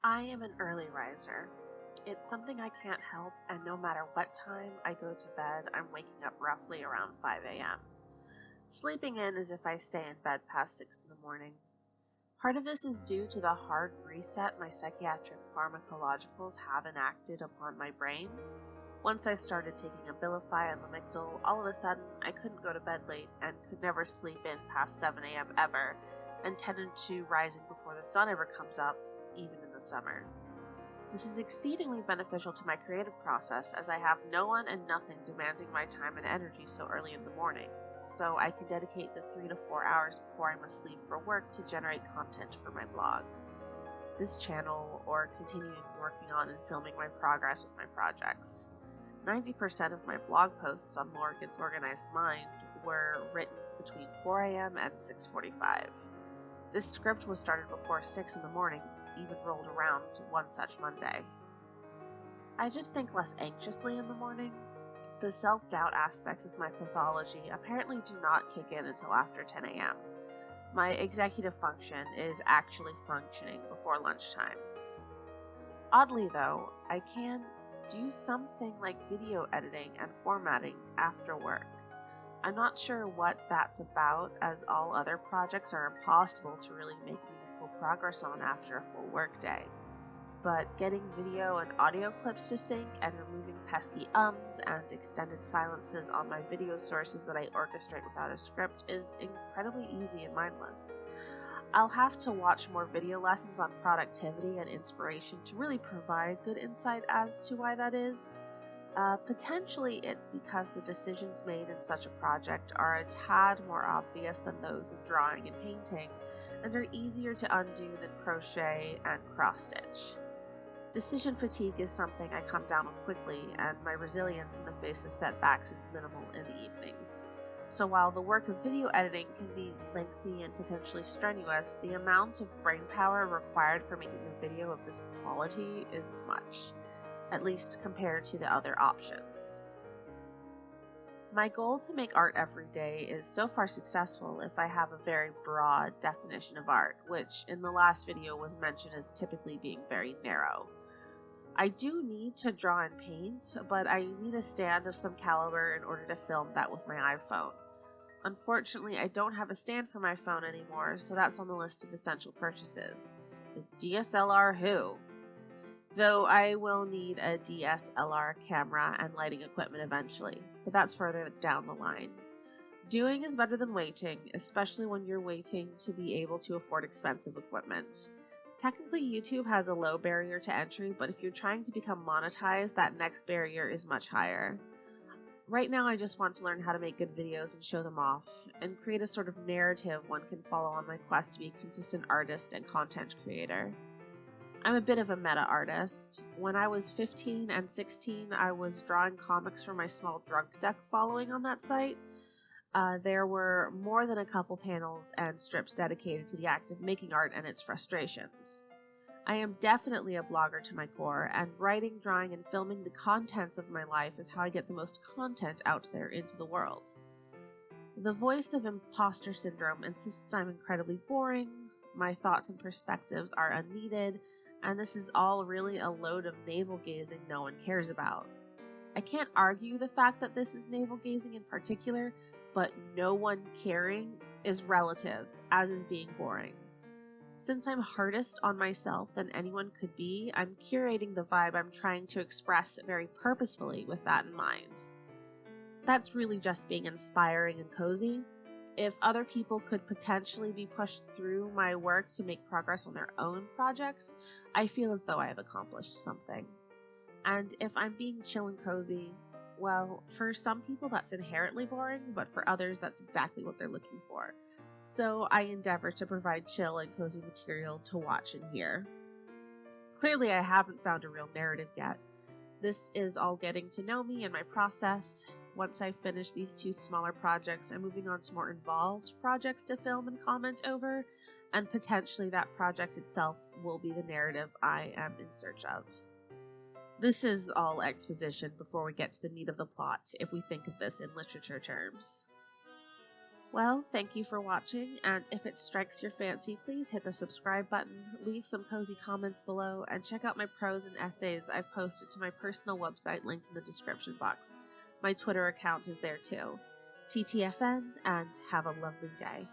I am an early riser. It's something I can't help, and no matter what time I go to bed, I'm waking up roughly around 5 a.m. Sleeping in as if I stay in bed past 6 in the morning. Part of this is due to the hard reset my psychiatric pharmacologicals have enacted upon my brain. Once I started taking Abilify and Lamictal, all of a sudden I couldn't go to bed late and could never sleep in past 7 a.m. ever, and tended to rising before the sun ever comes up, even in the summer. This is exceedingly beneficial to my creative process, as I have no one and nothing demanding my time and energy so early in the morning, so I can dedicate the 3 to 4 hours before I must leave for work to generate content for my blog, this channel, or continuing working on and filming my progress with my projects. 90% of my blog posts on Morgan's Organized Mind were written between 4 a.m. and 6:45. This script was started before 6 in the morning even rolled around one such Monday. I just think less anxiously in the morning. The self-doubt aspects of my pathology apparently do not kick in until after 10 a.m. My executive function is actually functioning before lunchtime. Oddly though, I can do something like video editing and formatting after work. I'm not sure what that's about, as all other projects are impossible to really make meaningful progress on after a full workday. But getting video and audio clips to sync and removing pesky ums and extended silences on my video sources that I orchestrate without a script is incredibly easy and mindless. I'll have to watch more video lessons on productivity and inspiration to really provide good insight as to why that is. Potentially it's because the decisions made in such a project are a tad more obvious than those of drawing and painting, and are easier to undo than crochet and cross-stitch. Decision fatigue is something I come down with quickly, and my resilience in the face of setbacks is minimal in the evenings. So while the work of video editing can be lengthy and potentially strenuous, the amount of brain power required for making a video of this quality isn't much, at least compared to the other options. My goal to make art every day is so far successful if I have a very broad definition of art, which in the last video was mentioned as typically being very narrow. I do need to draw and paint, but I need a stand of some caliber in order to film that with my iPhone. Unfortunately, I don't have a stand for my phone anymore, so that's on the list of essential purchases. A DSLR who? Though I will need a DSLR camera and lighting equipment eventually, but that's further down the line. Doing is better than waiting, especially when you're waiting to be able to afford expensive equipment. Technically, YouTube has a low barrier to entry, but if you're trying to become monetized, that next barrier is much higher. Right now, I just want to learn how to make good videos and show them off, and create a sort of narrative one can follow on my quest to be a consistent artist and content creator. I'm a bit of a meta artist. When I was 15 and 16, I was drawing comics for my small drunk deck following on that site. There were more than a couple panels and strips dedicated to the act of making art and its frustrations. I am definitely a blogger to my core, and writing, drawing, and filming the contents of my life is how I get the most content out there into the world. The voice of imposter syndrome insists I'm incredibly boring, my thoughts and perspectives are unneeded, and this is all really a load of navel-gazing no one cares about. I can't argue the fact that this is navel-gazing in particular, but no one caring is relative, as is being boring. Since I'm hardest on myself than anyone could be, I'm curating the vibe I'm trying to express very purposefully with that in mind. That's really just being inspiring and cozy. If other people could potentially be pushed through my work to make progress on their own projects, I feel as though I have accomplished something. And if I'm being chill and cozy, well, for some people that's inherently boring, but for others that's exactly what they're looking for. So I endeavor to provide chill and cozy material to watch and hear. Clearly I haven't found a real narrative yet. This is all getting to know me and my process. Once I finish these 2 smaller projects, I'm moving on to more involved projects to film and comment over, and potentially that project itself will be the narrative I am in search of. This is all exposition before we get to the meat of the plot, if we think of this in literature terms. Well, thank you for watching, and if it strikes your fancy, please hit the subscribe button, leave some cozy comments below, and check out my prose and essays I've posted to my personal website linked in the description box. My Twitter account is there too. TTFN, and have a lovely day.